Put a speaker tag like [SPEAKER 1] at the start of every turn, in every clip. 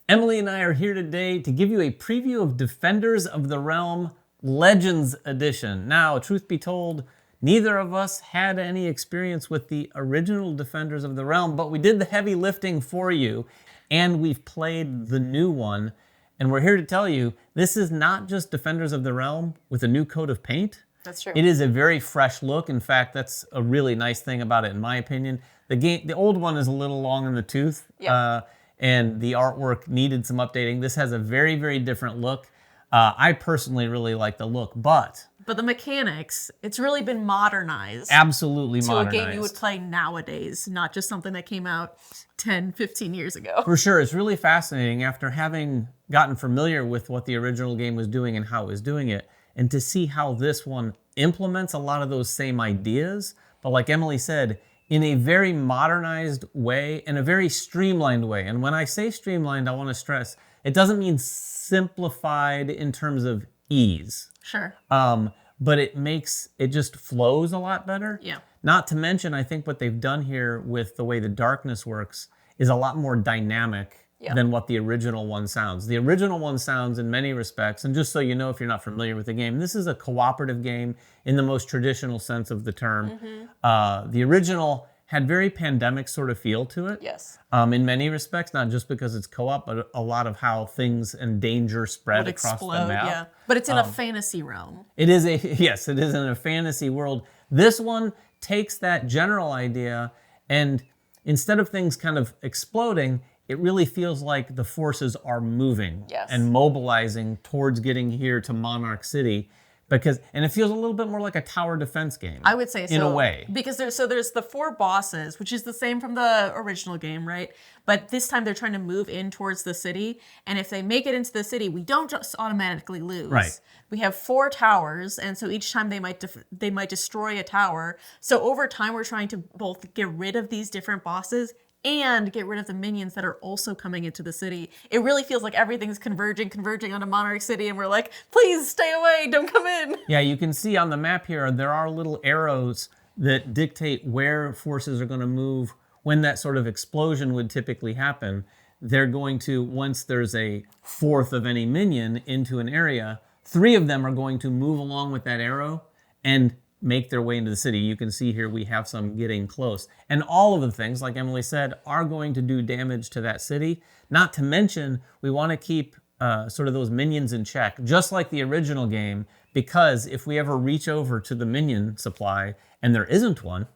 [SPEAKER 1] Emily and I are here today to give you a preview of Defenders of the Realm Legends Edition. Now, truth be told, neither of us had any experience with the original Defenders of the Realm, but we did the heavy lifting for you, and we've played the new one. And we're here to tell you, this is not just Defenders of the Realm with a new coat of paint.
[SPEAKER 2] That's true.
[SPEAKER 1] It is a very fresh look. In fact, that's a really nice thing about it, in my opinion. The old one is a little long in the tooth.
[SPEAKER 2] Yeah.
[SPEAKER 1] And the artwork needed some updating. This has a very, very different look. I personally really like the look, but
[SPEAKER 2] the mechanics, it's really been modernized.
[SPEAKER 1] Absolutely modernized.
[SPEAKER 2] To a game you would play nowadays, not just something that came out 10, 15 years ago.
[SPEAKER 1] For sure. It's really fascinating after having gotten familiar with what the original game was doing and how it was doing it, and to see how this one implements a lot of those same ideas, but like Emily said, in a very modernized way and a very streamlined way. And when I say streamlined, I want to stress, it doesn't mean simplified in terms of ease.
[SPEAKER 2] Sure.
[SPEAKER 1] But it just flows a lot better.
[SPEAKER 2] Yeah.
[SPEAKER 1] Not to mention, I think what they've done here with the way the darkness works is a lot more dynamic than what the original one sounds. The original one sounds in many respects, and just so you know if you're not familiar with the game, this is a cooperative game in the most traditional sense of the term. Mm-hmm. The original had very pandemic sort of feel to it.
[SPEAKER 2] Yes.
[SPEAKER 1] In many respects, not just because it's co-op, but a lot of how things and danger spread across the map.
[SPEAKER 2] Yeah. But it's in a fantasy realm.
[SPEAKER 1] It is in a fantasy world. This one takes that general idea, and instead of things kind of exploding, it really feels like the forces are moving and mobilizing towards getting here to Monarch City, and it feels a little bit more like a tower defense game.
[SPEAKER 2] I would say so.
[SPEAKER 1] In a way.
[SPEAKER 2] Because there's the 4 bosses, which is the same from the original game, right? But this time they're trying to move in towards the city, and if they make it into the city, we don't just automatically lose.
[SPEAKER 1] Right.
[SPEAKER 2] We have 4 towers, and so each time they might destroy a tower. So over time, we're trying to both get rid of these different bosses and get rid of the minions that are also coming into the city. It really feels like everything's converging onto Monarch City, and we're like, please stay away, don't come in.
[SPEAKER 1] Yeah, you can see on the map here, there are little arrows that dictate where forces are going to move when that sort of explosion would typically happen. They're going to, once there's a fourth of any minion into an area, 3 of them are going to move along with that arrow and make their way into the city. You can see here we have some getting close. And all of the things, like Emily said, are going to do damage to that city. Not to mention, we want to keep sort of those minions in check, just like the original game, because if we ever reach over to the minion supply and there isn't one,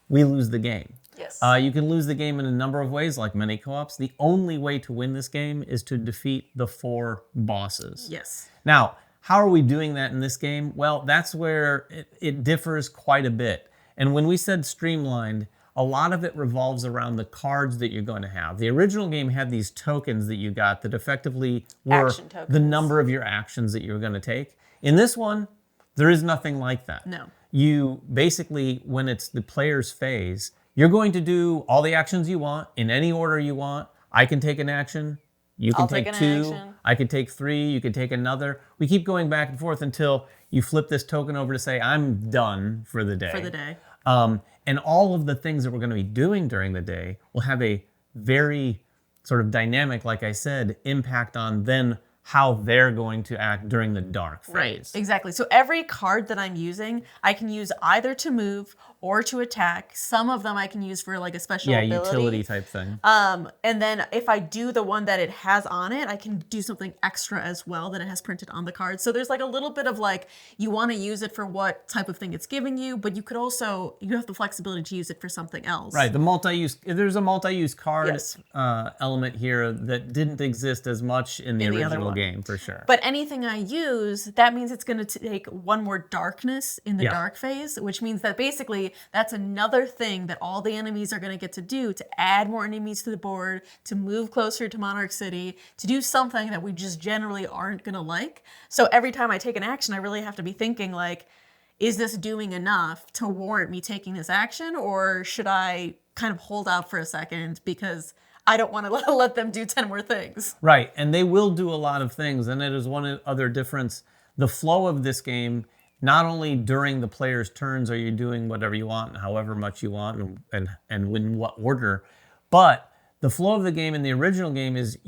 [SPEAKER 1] we lose the game.
[SPEAKER 2] Yes.
[SPEAKER 1] You can lose the game in a number of ways, like many co-ops. The only way to win this game is to defeat the 4 bosses.
[SPEAKER 2] Yes.
[SPEAKER 1] Now, how are we doing that in this game? Well, that's where it differs quite a bit. And when we said streamlined, a lot of it revolves around the cards that you're going to have. The original game had these tokens that you got that effectively were the number of your actions that you were going to take. In this one, there is nothing like that.
[SPEAKER 2] No.
[SPEAKER 1] You basically, when it's the player's phase, you're going to do all the actions you want in any order you want. I can take an action. You can take 2, I could take 3, you could take another. We keep going back and forth until you flip this token over to say, I'm done for the day. And all of the things that we're going to be doing during the day will have a very sort of dynamic, like I said, impact on then how they're going to act during the dark phase.
[SPEAKER 2] Right, exactly. So every card that I'm using, I can use either to move or to attack. Some of them I can use for like a special ability.
[SPEAKER 1] Yeah, utility type thing.
[SPEAKER 2] And then if I do the one that it has on it, I can do something extra as well that it has printed on the card. So there's like a little bit of like, you want to use it for what type of thing it's giving you, but you could also, you have the flexibility to use it for something else.
[SPEAKER 1] Right, there's a multi-use card element here that didn't exist as much in the original game, for sure.
[SPEAKER 2] But anything I use, that means it's going to take one more darkness in the dark phase, which means that basically that's another thing that all the enemies are going to get to do to add more enemies to the board, to move closer to Monarch City, to do something that we just generally aren't going to like. So every time I take an action, I really have to be thinking like, is this doing enough to warrant me taking this action, or should I kind of hold out for a second because I don't want to let them do 10 more things.
[SPEAKER 1] Right, and they will do a lot of things, and it is one other difference. The flow of this game, not only during the player's turns are you doing whatever you want, however much you want, and in what order, but the flow of the game in the original game is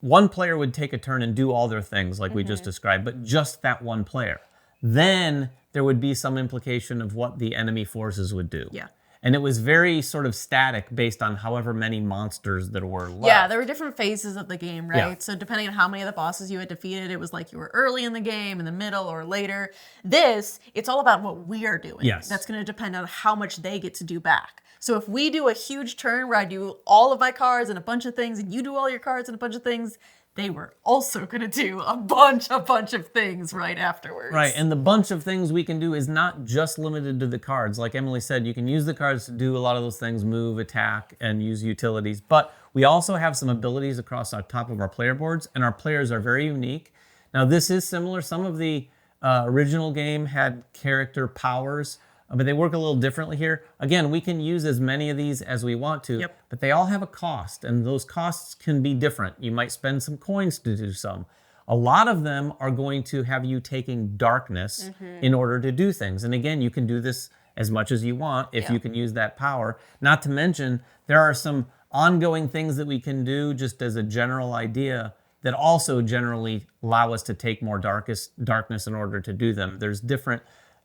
[SPEAKER 1] one player would take a turn and do all their things like we just described, but just that one player. Then there would be some implication of what the enemy forces would do.
[SPEAKER 2] Yeah.
[SPEAKER 1] And it was very sort of static based on however many monsters there were left.
[SPEAKER 2] Yeah, there were different phases of the game, right?
[SPEAKER 1] Yeah.
[SPEAKER 2] So depending on how many of the bosses you had defeated, it was like you were early in the game, in the middle, or later. This, it's all about what we are doing.
[SPEAKER 1] Yes.
[SPEAKER 2] That's going to depend on how much they get to do back. So if we do a huge turn where I do all of my cards and a bunch of things, and you do all your cards and a bunch of things, they were also going to do a bunch of things right afterwards.
[SPEAKER 1] Right, and the bunch of things we can do is not just limited to the cards. Like Emily said, you can use the cards to do a lot of those things, move, attack, and use utilities. But we also have some abilities across the top of our player boards, and our players are very unique. Now, this is similar. Some of the original game had character powers, but they work a little differently here. Again, we can use as many of these as we want to, but they all have a cost, and those costs can be different. You might spend some coins to do some. A lot of them are going to have you taking darkness in order to do things. And again, you can do this as much as you want if you can use that power. Not to mention, there are some ongoing things that we can do just as a general idea that also generally allow us to take more darkness in order to do them. There's different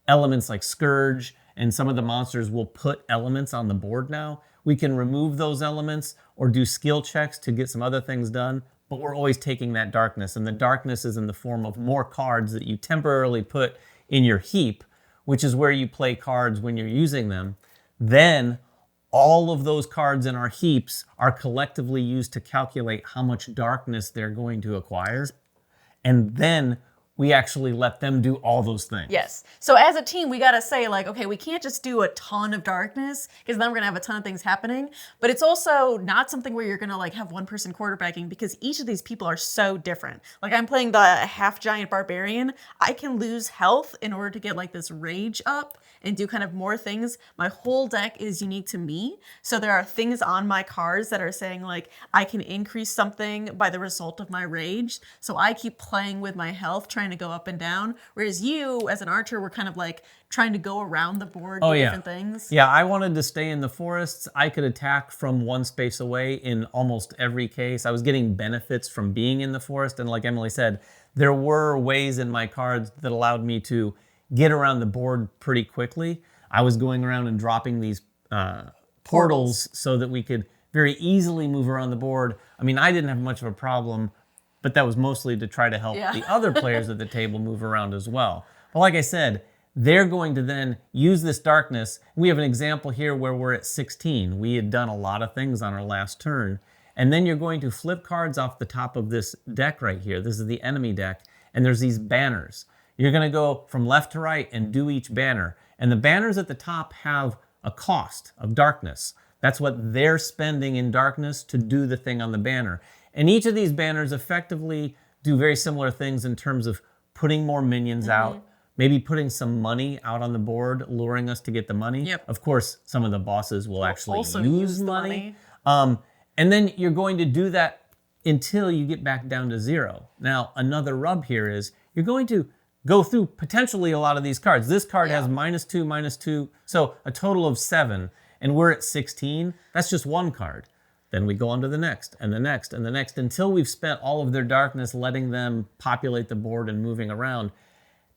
[SPEAKER 1] elements like Scourge, and some of the monsters will put elements on the board now. We can remove those elements or do skill checks to get some other things done, but we're always taking that darkness, and the darkness is in the form of more cards that you temporarily put in your heap, which is where you play cards when you're using them. Then all of those cards in our heaps are collectively used to calculate how much darkness they're going to acquire, and then we actually let them do all those things.
[SPEAKER 2] Yes. So as a team, we got to say like, okay, we can't just do a ton of darkness because then we're going to have a ton of things happening. But it's also not something where you're going to like have one person quarterbacking because each of these people are so different. Like I'm playing the half giant barbarian. I can lose health in order to get like this rage up and do kind of more things. My whole deck is unique to me. So there are things on my cards that are saying like, I can increase something by the result of my rage. So I keep playing with my health, trying to go up and down, whereas you as an archer were kind of like trying to go around the board, do different things.
[SPEAKER 1] Yeah, I wanted to stay in the forests. I could attack from one space away in almost every case. I was getting benefits from being in the forest, and like Emily said, there were ways in my cards that allowed me to get around the board pretty quickly. I was going around and dropping these portals so that we could very easily move around the board. I mean, I didn't have much of a problem, but that was mostly to try to help the other players at the table move around as well. But like I said, they're going to then use this darkness. We have an example here where we're at 16. We had done a lot of things on our last turn. And then you're going to flip cards off the top of this deck right here. This is the enemy deck. And there's these banners. You're going to go from left to right and do each banner. And the banners at the top have a cost of darkness. That's what they're spending in darkness to do the thing on the banner. And each of these banners effectively do very similar things in terms of putting more minions out, maybe putting some money out on the board, luring us to get the money. Of course, some of the bosses will actually
[SPEAKER 2] also
[SPEAKER 1] use money. And then you're going to do that until you get back down to 0. Now, another rub here is you're going to go through potentially a lot of these cards. This card has -2, -2, so a total of 7, and we're at 16. That's just one card. Then we go on to the next, and the next, and the next, until we've spent all of their darkness letting them populate the board and moving around.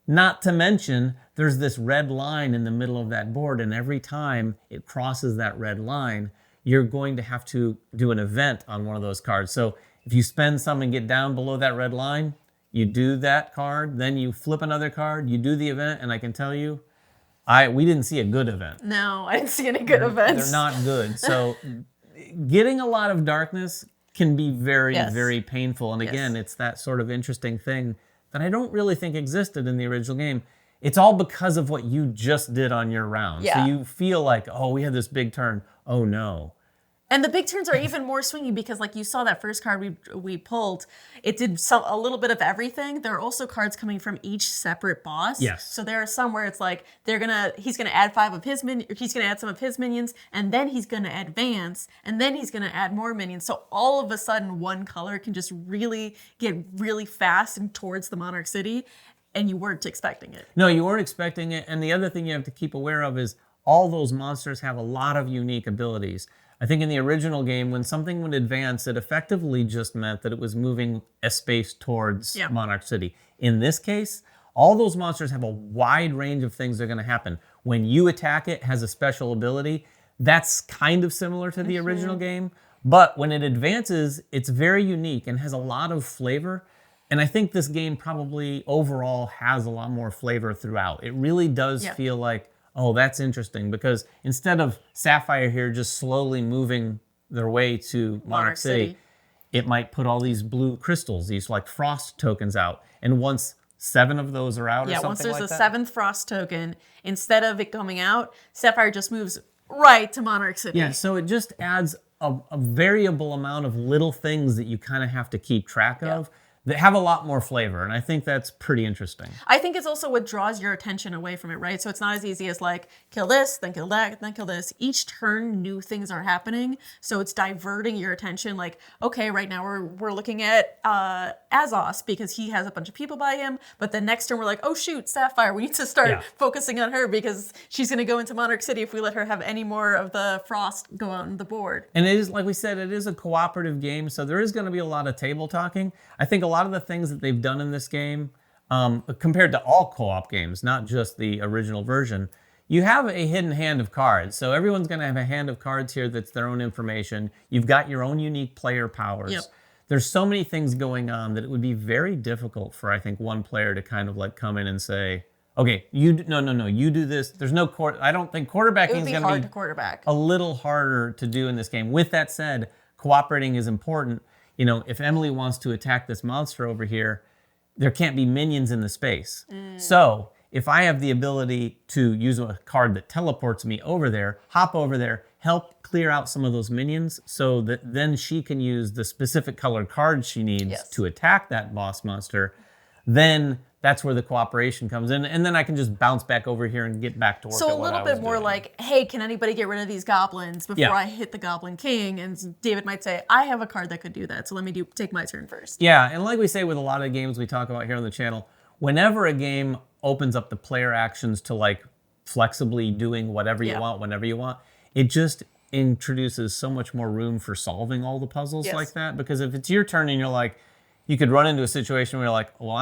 [SPEAKER 1] Not to mention, there's this red line in the middle of that board, and every time it crosses that red line, you're going to have to do an event on one of those cards. So if you spend some and get down below that red line, you do that card, then you flip another card, you do the event, and I can tell you, we didn't see a good event.
[SPEAKER 2] No, I didn't see any good events.
[SPEAKER 1] They're not good. So getting a lot of darkness can be very, very painful. And again, it's that sort of interesting thing that I don't really think existed in the original game. It's all because of what you just did on your round. So you feel like, oh, we had this big turn. Oh, no.
[SPEAKER 2] And the big turns are even more swingy because like you saw that first card we pulled, it did a little bit of everything. There are also cards coming from each separate boss.
[SPEAKER 1] Yes.
[SPEAKER 2] So there are some where it's like he's gonna add 5 of his minions, he's gonna add some of his minions, and then he's gonna advance, and then he's gonna add more minions. So all of a sudden one color can just really get really fast and towards the Monarch City, and you weren't expecting it.
[SPEAKER 1] No, you weren't expecting it. And the other thing you have to keep aware of is all those monsters have a lot of unique abilities. I think in the original game, when something would advance, it effectively just meant that it was moving a space towards Monarch City. In this case, all those monsters have a wide range of things that are going to happen. When you attack it, has a special ability. That's kind of similar to the original game. But when it advances, it's very unique and has a lot of flavor. And I think this game probably overall has a lot more flavor throughout. It really does feel like, oh, that's interesting. Because instead of Sapphire here just slowly moving their way to Monarch City, it might put all these blue crystals, these like frost tokens out. And once 7 of those are out or something like that.
[SPEAKER 2] Yeah, once there's a 7th frost token, instead of it coming out, Sapphire just moves right to Monarch City.
[SPEAKER 1] Yeah, so it just adds a variable amount of little things that you kind of have to keep track of that have a lot more flavor. And I think that's pretty interesting.
[SPEAKER 2] I think it's also what draws your attention away from it, right? So it's not as easy as like, kill this, then kill that, then kill this. Each turn, new things are happening. So it's diverting your attention. Like, okay, right now we're looking at Azos because he has a bunch of people by him. But the next turn we're like, oh shoot, Sapphire, we need to start focusing on her because she's going to go into Monarch City if we let her have any more of the frost go on the board.
[SPEAKER 1] And it is, like we said, it is a cooperative game. So there is going to be a lot of table talking. I think a lot of the things that they've done in this game, compared to all co-op games, not just the original version, you have a hidden hand of cards. So everyone's going to have a hand of cards here that's their own information. You've got your own unique player powers. There's so many things going on that it would be very difficult for, I think, one player to kind of like come in and say, okay, you do this. There's no I don't think quarterbacking is going to be
[SPEAKER 2] quarterback.
[SPEAKER 1] A little harder to do in this game. With that said, cooperating is important. You know, if Emily wants to attack this monster over here, there can't be minions in the space. So if I have the ability to use a card that teleports me over there, hop over there, help clear out some of those minions so that then she can use the specific colored cards she needs to attack that boss monster, then that's where the cooperation comes in. And then I can just bounce back over here and get back to work.
[SPEAKER 2] So a little bit more like, hey, can anybody get rid of these goblins before I hit the Goblin King? And David might say, I have a card that could do that. So let me take my turn first.
[SPEAKER 1] Yeah, and like we say with a lot of games we talk about here on the channel, whenever a game opens up the player actions to like flexibly doing whatever you want, whenever you want, it just introduces so much more room for solving all the puzzles like that. Because if it's your turn and you're like, you could run into a situation where you're like, well,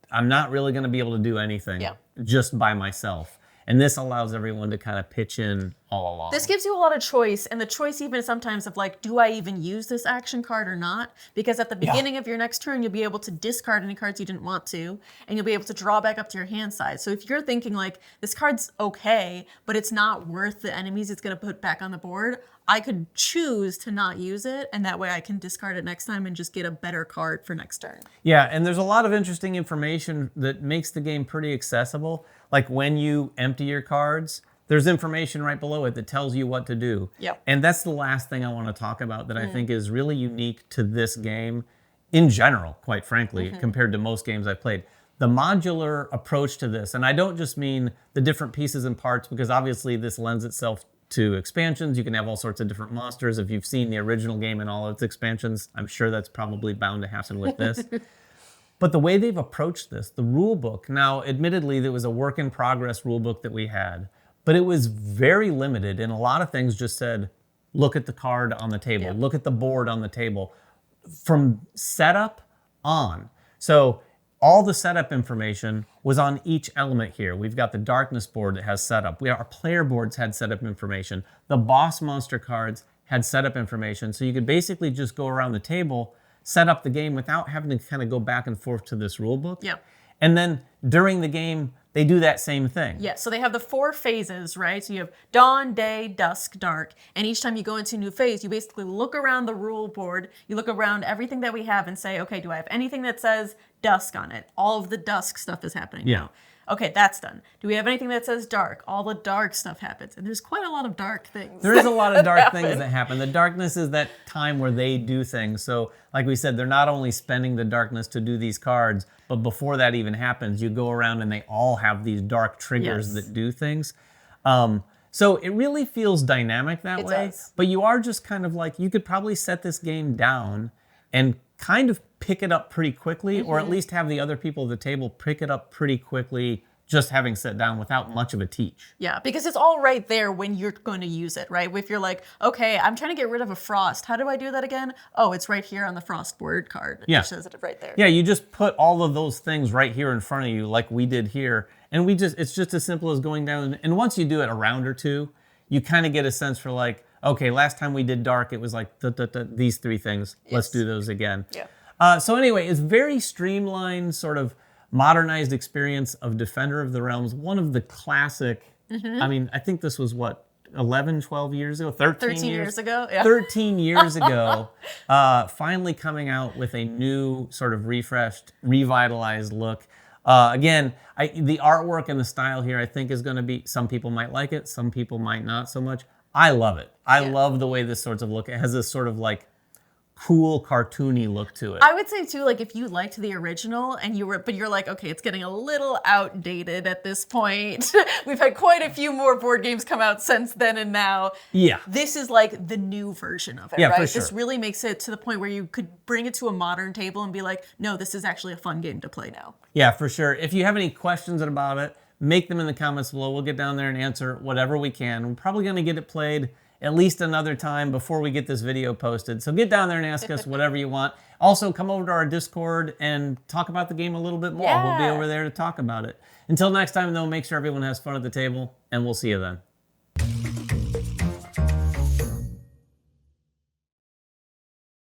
[SPEAKER 1] I'm not really going to be able to do anything just by myself. And this allows everyone to kind of pitch in all along.
[SPEAKER 2] This gives you a lot of choice, and the choice even sometimes of like, do I even use this action card or not? Because at the beginning of your next turn, you'll be able to discard any cards you didn't want to, and you'll be able to draw back up to your hand side. So if you're thinking like, this card's okay, but it's not worth the enemies it's going to put back on the board, I could choose to not use it, and that way I can discard it next time and just get a better card for next turn.
[SPEAKER 1] Yeah, and there's a lot of interesting information that makes the game pretty accessible. Like when you empty your cards, there's information right below it that tells you what to do. And that's the last thing I want to talk about that I think is really unique to this game in general, quite frankly, compared to most games I've played. The modular approach to this, and I don't just mean the different pieces and parts, because obviously this lends itself to expansions. You can have all sorts of different monsters. If you've seen the original game and all its expansions, I'm sure that's probably bound to happen with this. But the way they've approached this, the rule book, now admittedly there was a work in progress rule book that we had, but it was very limited, and a lot of things just said, look at the card on the table, look at the board on the table, from setup on. So all the setup information was on each element here. We've got the darkness board that has setup. Our player boards had setup information. The boss monster cards had setup information. So you could basically just go around the table, set up the game without having to kind of go back and forth to this rule book. And then during the game, they do that same thing.
[SPEAKER 2] So they have the 4 phases, right? So you have dawn, day, dusk, dark. And each time you go into a new phase, you basically look around the rule board, you look around everything that we have and say, okay, do I have anything that says dusk on it? All of the dusk stuff is happening now. Okay, that's done. Do we have anything that says dark? All the dark stuff happens. And there's quite a lot of dark things.
[SPEAKER 1] There is a lot of dark things that happen. The darkness is that time where they do things. So like we said, they're not only spending the darkness to do these cards, but before that even happens, you go around and they all have these dark triggers that do things. So it really feels dynamic that way. But you are just kind of like, you could probably set this game down and kind of pick it up pretty quickly, or at least have the other people at the table pick it up pretty quickly just having sat down without much of a teach.
[SPEAKER 2] Yeah, because it's all right there when you're going to use it, right? If you're like, okay, I'm trying to get rid of a frost. How do I do that again? Oh, it's right here on the frost word card.
[SPEAKER 1] Yeah.
[SPEAKER 2] It says it right there.
[SPEAKER 1] Yeah, you just put all of those things right here in front of you like we did here. And it's just as simple as going down. And once you do it a round or two, you kind of get a sense for like, okay, last time we did dark, it was like these three things.
[SPEAKER 2] Yes.
[SPEAKER 1] Let's do those again.
[SPEAKER 2] Yeah.
[SPEAKER 1] So anyway, it's very streamlined, sort of modernized experience of Defender of the Realms. One of the classic, I mean, I think this was what, 11, 12 years ago? 13
[SPEAKER 2] years ago? Yeah.
[SPEAKER 1] 13 years ago, finally coming out with a new sort of refreshed, revitalized look. Again, the artwork and the style here, I think, is going to be, some people might like it, some people might not so much. I love it. I love the way this sorts of look. It has this sort of like cool cartoony look to it.
[SPEAKER 2] I would say too, like if you liked the original and but you're like, okay, it's getting a little outdated at this point. We've had quite a few more board games come out since then and now.
[SPEAKER 1] Yeah.
[SPEAKER 2] This is like the new version of it,
[SPEAKER 1] Yeah,
[SPEAKER 2] right?
[SPEAKER 1] for sure.
[SPEAKER 2] This really makes it to the point where you could bring it to a modern table and be like, no, this is actually a fun game to play now.
[SPEAKER 1] Yeah, for sure. If you have any questions about it, make them in the comments below. We'll get down there and answer whatever we can. We're probably going to get it played at least another time before we get this video posted. So get down there and ask us whatever you want. Also, come over to our Discord and talk about the game a little bit more.
[SPEAKER 2] Yeah.
[SPEAKER 1] We'll be over there to talk about it. Until next time, though, make sure everyone has fun at the table, and we'll see you then.